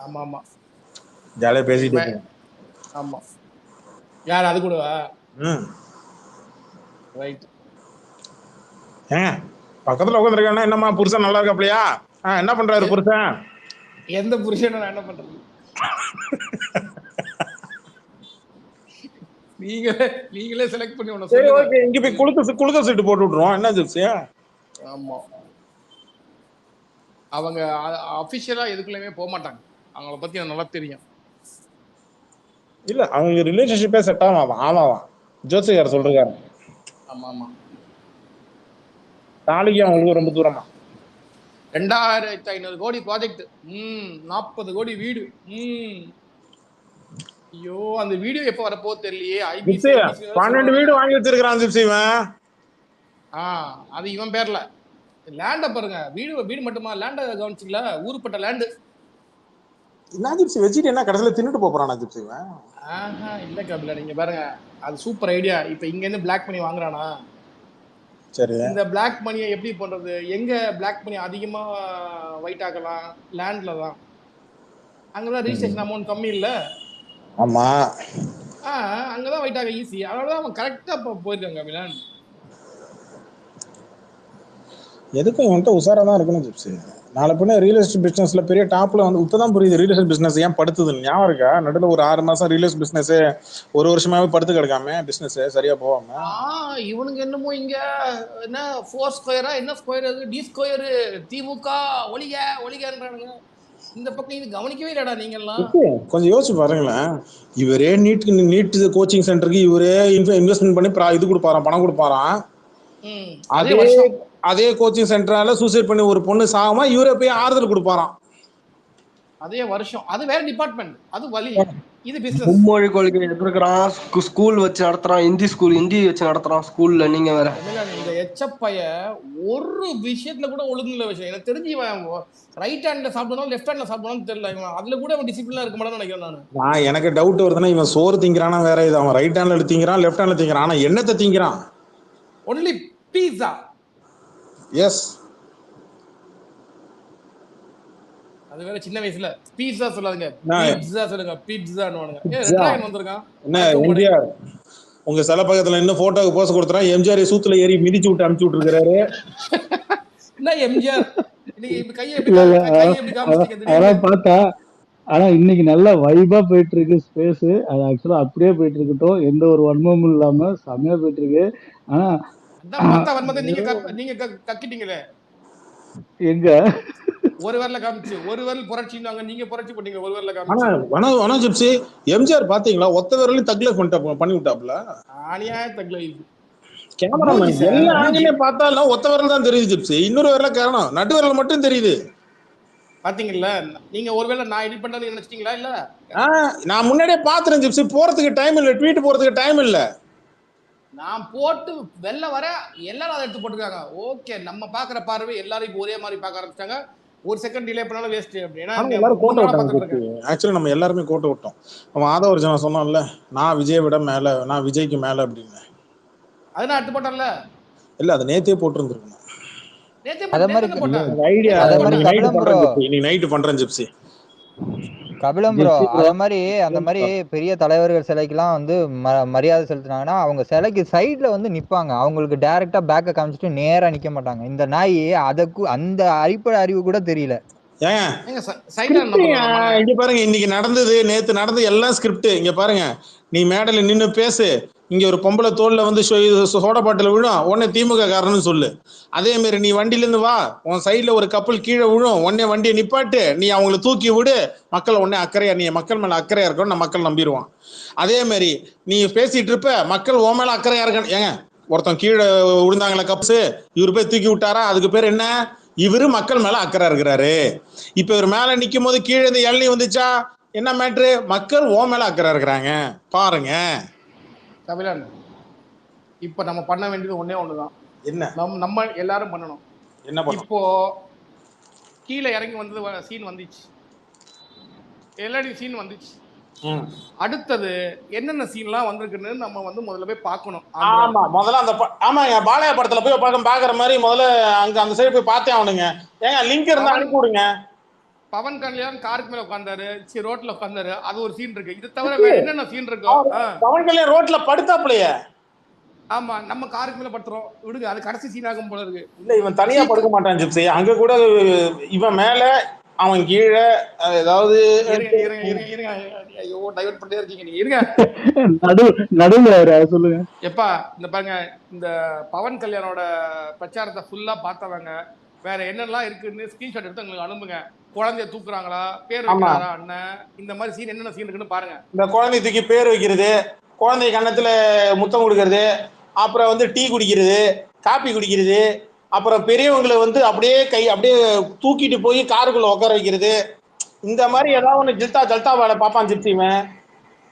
ஆமா ஜாலியா பேசிட்டு. ஆமா யார் அது கூடவா? ரைட். பக்கத்துல உட்காந்துருக்கானா என்னம்மா புருஷன் நல்லா இருக்காப்லையா? என்ன பண்றாரு புருஷன்? எந்த புருஷன் நான் என்ன பண்றது? நீங்களே செலக்ட் பண்ணி ஒண்ணு சரி ஓகே, இங்க போய் குளுக்க சீட்டு போட்டு விட்டுருவோம். என்ன ஜிப்ஸி? ஆமா அவங்க அபிஷியலா எதுக்குள்ளயுமே போக மாட்டாங்க, அவங்கள பத்தி எனக்கு நல்லா தெரியும். இல்ல அவங்க ரிலேஷன்ஷிப்பே செட் ஆமாவா ஜோசிகார் சொல்றாரு. ஆமா தாலிக்கு அவங்களுக்கு ரொம்ப தூரமா. 2500 கோடி ப்ராஜெக்ட், 40 கோடி வீடு. ஐயோ அந்த வீடியோ எப்ப வரப்போ தெரியலையே. 12 வீடு வாங்கி வச்சிருக்கான் ஜிப்ஸி இவன். அது இவன் பேர்ல. லேண்ட பாருங்க, வீடு மட்டுமா லேண்ட கவனிச்சிங்களா? ஊருப்பட்ட லேண்டு. என்ன ஜிப்ஸி வச்சுட்டு என்ன கடைசியில தின்னுட்டு போறானா ஜிப்ஸி இவன்? இல்ல கபில நீங்க பாருங்க, அது சூப்பர் ஐடியா. இப்ப இங்க இருந்து பிளாக் மணி வாங்குறானா? சரி, இந்த பிளாக் மணியை எப்படி பண்றது? எங்க பிளாக் மணி அதிகமா வைட் ஆகலாம்? லேண்ட்ல தான். அங்கதான் ரிஜிஸ்ட்ரேஷன் அமௌண்ட் கம்மி இல்ல. ஆமா, அங்கதான் வைட் ஆக ஈஸி. அதனாலதான் அவன் கரெக்டா போயிருக்காங்க கபிலன். எதுக்கும் இவன்ட்ட உஷாரா தான் இருக்கணும் ஜிப்ஸி. நாளை பின்ன ரியல் எஸ்டேட் பிசினஸ்ல பெரிய டாப்ல வந்து இப்பதான் புரியுது ரியல் எஸ்டேட் பிசினஸ் ஏன் படுத்துதுன்னு. ஞாபகம் இருக்கா? நடுவில் ஒரு 6 மாசம் ரியல் எஸ்டேட் பிசினஸ் ஒரு வருஷமாவே படுத்து கிடக்காம பிசினஸ் சரியா போகாம. இவனுங்க என்னமோ இங்க என்ன 4 ஸ்கொயரா என்ன ஸ்கொயர் அது டி ஸ்கொயர் திமுக ஒளிகன்றானுங்க. இந்த பக்கம் இது கவனிக்கவே இல்லடா நீங்க எல்லாம். கொஞ்சம் யோசிச்சு பாருங்களேன். இவரே நீட் கோச்சிங் சென்டருக்கு இவரே இன்வெஸ்ட்மெண்ட் பண்ணி இது கொடுப்பாராம், பணம் கொடுப்பாராம். அதே கோச்சிங் சென்டரால சூசைட் பண்ணி ஒரு பொண்ணு சாகாம இவரே போய் ஆறுதல் கொடுப்பாராம். அதே வருஷம். அது வேற டிபார்ட்மெண்ட், அது வலி. இது பிசினஸ். மும்மொழி கொள்கை எதிர்க்கிறான், ஸ்கூல் வச்சு நடத்துறான், ஹிந்தி வச்சு நடத்துறான் ஸ்கூல்ல. நீங்க வேற இந்த எச்சப்பைய ஒரு விஷயத்துல கூட ஒழுங்குல விஷயம் எனக்கு தெரிஞ்சு ரைட் ஹேண்ட்ல சாப்பிடணும் லெஃப்ட் ஹேண்ட்ல சாப்பிடணும் தெரியல. இவன் அதுல கூட அவன் டிசிப்ளினா இருக்க மாட்டான்னு நினைக்கிறேன் நான். எனக்கு டவுட் வருதுன்னா இவன் சோறு திங்கிறானா வேற இது. அவன் ரைட் ஹேண்ட்ல திங்கிறான், லெஃப்ட் ஹேண்ட்ல திங்கிறான். ஆனா என்னத்தை திங்கிறான்? ஒன்லி பீஸா. எஸ். அது வேற சின்ன வயசுல பீஸா சொல்லாதீங்க, பீட்சா சொல்லுங்க. பீட்சான்னு வந்திருக்கான். என்ன எம்ஜிஆர் உங்க சில பக்கத்துல இன்னும் போட்டோக்கு போஸ் கொடுத்துறான். எம்ஜிஆர் சூத்துல ஏறி மிதிச்சு விட்டு அனுப்பிச்சு விட்டுருக்காரு. என்ன எம்ஜிஆர் அதெல்லாம் பார்த்தா. ஆனா இன்னைக்கு நல்லா வைபா போயிட்டு இருக்கு ஸ்பேஸ். அது ஆக்சுவலா அப்படியே போயிட்டு இருக்கட்டும், எந்த ஒரு வன்மமும் இல்லாம செமையா போயிட்டு இருக்கு. ஆனா நீங்க கக்கிட்டீங்களே எங்க ஒரு வரல காமிச்சு ஒரு வரல புரட்சினாங்க, நீங்க புரட்சி பண்ணீங்க ஒரு வரல காமிச்சு. எம்ஜிஆர் பாத்தீங்களா ஒத்த விரலையும் தக்ல பண்ணி விட்டாப்ல. ஆனியா தக்ல கேமராமேன் எல்லா ஆங்கிலே பார்த்தாலும் ஒத்த விரல் தான் தெரியுது ஜிப்ஸி. இன்னொரு விரல காரணம் நடு விரல் மட்டும் தெரியுது. பாத்தீங்கல்ல நீங்க ஒருவேளை நான் எடிட் பண்றது நினைச்சிட்டீங்களா? இல்ல நான் முன்னாடியே பாத்துறேன் ஜிப்ஸி. போறதுக்கு டைம் இல்ல, ட்வீட் போறதுக்கு டைம் இல்ல. நான் போட்டு வெளில வர எல்லாரும் அதை எடுத்து போட்டுருக்காங்க. ஓகே, நம்ம பாக்குற பார்வை எல்லாரும் இப்போ ஒரே மாதிரி பார்க்க ஆரம்பிச்சிட்டாங்க. ஒரு செகண்ட் டிலே பண்ணாலும் வேஸ்ட் அப்படின்னா எல்லாரும் கோட்டை விட்டாங்க. ஆக்சுவலி நம்ம எல்லாருமே கோட்டை விட்டோம். அவன் ஆதவ ஜன சொன்னான்ல, நான் விஜய் விட மேல, நான் விஜய்க்கு மேல அப்படின்னு. அது நான் எடுத்து போட்டேன்ல. இல்ல அது நேத்தே போட்டுருந்துருக்கணும். கபிலம் ப்ரோ அத மாதிரி அந்த மாதிரி பெரிய தலைவர்கள் சிலைக்கெல்லாம் வந்து மரியாதை செலுத்தினாங்கன்னா அவங்க சிலைக்கு சைட்ல வந்து நிப்பாங்க. அவங்களுக்கு டைரக்டா பேக்க காமிச்சிட்டு நேரா நிக்க மாட்டாங்க. இந்த நாய் அதுக்கு அந்த அடிப்படை அறிவு கூட தெரியல. இங்க பாருங்க, இன்னைக்கு நடந்தது நேத்து நடந்தது எல்லாம் ஸ்கிரிப்ட். இங்க பாருங்க, நீ மேடையில நின்னு பேசு, இங்க ஒரு பொம்பளை தோல்ல வந்து சோடா பாட்டில் விழும், உடனே திமுக காரன்னு சொல்லு. அதே மாதிரி நீ வண்டியில இருந்து வா, உன் சைட்ல ஒரு கப்பல் கீழே விழும், உடனே வண்டியை நிப்பாட்டு, நீ அவங்களை தூக்கி விடு, மக்கள் உடனே அக்கறையா, நீ மக்கள் மேல அக்கறையா இருக்கணும், நான் மக்கள் நம்பிடுவான். அதே மாதிரி நீ பேசிட்டு இருப்ப, மக்கள் உன் மேல அக்கறையா இருக்கணும். ஏங்க ஒருத்தன் கீழே விழுந்தாங்களா கப்ஸு, இவரு போய் தூக்கி விட்டாரா, அதுக்கு பேர் என்ன? இவரு மக்கள் மேல அக்கறை இருக்கிறாரு. இப்ப இவர் மேல நிக்கும் போது கீழே இருந்து இளநீ வந்துச்சா, என்ன மேட்ரு? மக்கள் ஓ மேல அக்கறை இருக்கிறாங்க பாருங்க. கபிலன், இப்ப நம்ம பண்ண வேண்டியது ஒன்னே ஒண்ணுதான். என்ன? நம்ம எல்லாரும் பண்ணணும். என்ன பண்ணணும்? இப்போ கீழே இறங்கி வந்தது சீன் வந்துச்சு, எல்லாரும் சீன் வந்துச்சு. அடுத்தது என்னென்ன சீன்லாம் வந்திருக்குன்னு நம்ம வந்து முதல்ல போய் பார்க்கணும். ஆமா, முதல்ல அந்த ஆமாங்க பாலையா படத்துல போய் பாக்குற மாதிரி முதல்ல அங்க அந்த சைடு போய் பார்த்தே ஆகணுங்க. ஏங்க லிங்க் இருந்தா அனுப்பி விடுங்க. பவன் கல்யாண் காருக்கு மேல உட்கார்ந்தாரு, ரோட்ல உட்கார்ந்தாரு, அது ஒரு சீன் இருக்கு. இது தவிர வேற என்னென்ன சீன் இருக்கு? பவன் கல்யாண் ரோட்ல படுத்தாப்லையே. ஆமா, நம்ம காருக்கு மேல படுத்துறோம் விடுங்க, அது கடைசி சீன் ஆகும் போல இருக்கு. இல்ல இவன் தனியா படுக்க மாட்டான் ஜிப்ஸி, அங்க கூட இவன் மேல அவன் கீழே ஏதாவது. ஐயோ டைவர்ட் பண்ணிட்டே இருக்கீங்க நீங்க, இருங்க நடுவுல சொல்லுங்க. எப்பா இந்த பாருங்க, இந்த பவன் கல்யாணோட பிரச்சாரத்தை ஃபுல்லா பார்த்தவங்க வேற என்னெல்லாம் இருக்குன்னு ஸ்கிரீன்ஷாட் எடுத்து உங்களுக்கு அனுப்புங்க. குழந்தைய தூக்குறாங்களா, பேர் வைக்கிறாரா அண்ணன், இந்த மாதிரி சீன் என்னென்ன சீன் இருக்குன்னு பாருங்க. இந்த குழந்தை தூக்கி பேர் வைக்கிறது, குழந்தை கன்னத்துல முத்தம் கொடுக்கறது, அப்புறம் வந்து டீ குடிக்கிறது, காப்பி குடிக்கிறது, அப்புறம் பெரியவங்களை வந்து அப்படியே அப்படியே தூக்கிட்டு போய் காருக்குள்ள உட்கார வைக்கிறது, இந்த மாதிரி ஏதாவது ஒண்ணு ஜல்தா வேலை பார்ப்பான் ஜிப்சிவன்.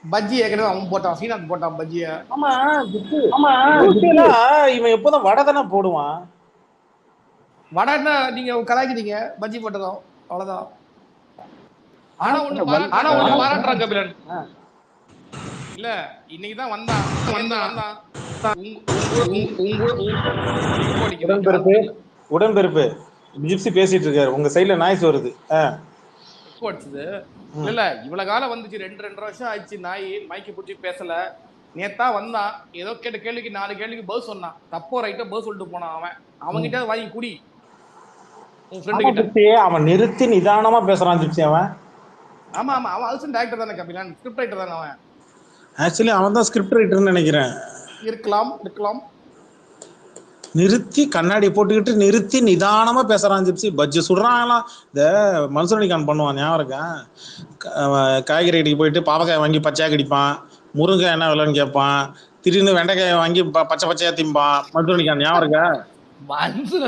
பஜ்ஜி ஏற்கனவே அவன் போட்டான், சீனாத் போட்டான் பஜ்ஜிய. ஆமா ஆமா, இவன் எப்போதான் வடை தானே போடுவான். வடைன்னா நீங்க கலாய்க்கிறீங்க, பஜ்ஜி போட்டதும் அவ்வளவுதான். ஆனா ஒண்ணு பாராட்டுறாங்க கபிலன். இல்ல இன்னைக்குதான் வந்தான் உடன்பிறப்பு ஜிப்சி பேசிட்டு இருக்காரு, உங்க சைடுல நாய்ஸ் வருது. இல்ல இவ்வளவு காலம் வந்துச்சு, 2.5 வருஷம் ஆயிடுச்சு. நாய் மைக்கு பிடிச்சி பேசல. நேத்தா வந்தான், ஏதோ கேட்ட கேள்விக்கு 4 கேள்விக்கு பதில் சொன்னான். தப்போ ரைட்டோ பதில் சொல்லிட்டு போனான். அவன்கிட்ட வாங்கி குடி. உன் ஃப்ரெண்டு ஆமா கிட்ட. ஜிப்சி, அவன் நிறுத்தி நிதானமா பேசுறான் ஜிப்சி. அவன் ஆமா ஆமா, அவன் அசிஸ்டன்ட் டைரக்டர் தானே கபிலன், ஸ்கிரிப்ட் ரைட்டர் தானே அவன். ஆக்சுவலி அவன் தான் ஸ்கிரிப்ட் ரைட்டர்னு நினைக்கிறேன். இருக்கலாம். நிறுத்தி கண்ணாடி போட்டுக்கிட்டு நிறுத்தி நிதானமா பேசுறான் ஜிப்சி. பஜ்ஜி சுடுறாங்களாம். இந்த மன்சூரனிகான் பண்ணுவான் ஞாபகம் இருக்கா? காய்கறி கடைக்கு போயிட்டு பாவக்காய் வாங்கி பச்சையா கடிப்பான், முருங்கைக்காய் என்ன விலைன்னு கேட்பான், திடீர்னு வெண்டைக்காயை வாங்கி பச்சை பச்சையா திம்பான் மன்சூரனிகான். ஞாபகம் இருக்கா? மனுஷன்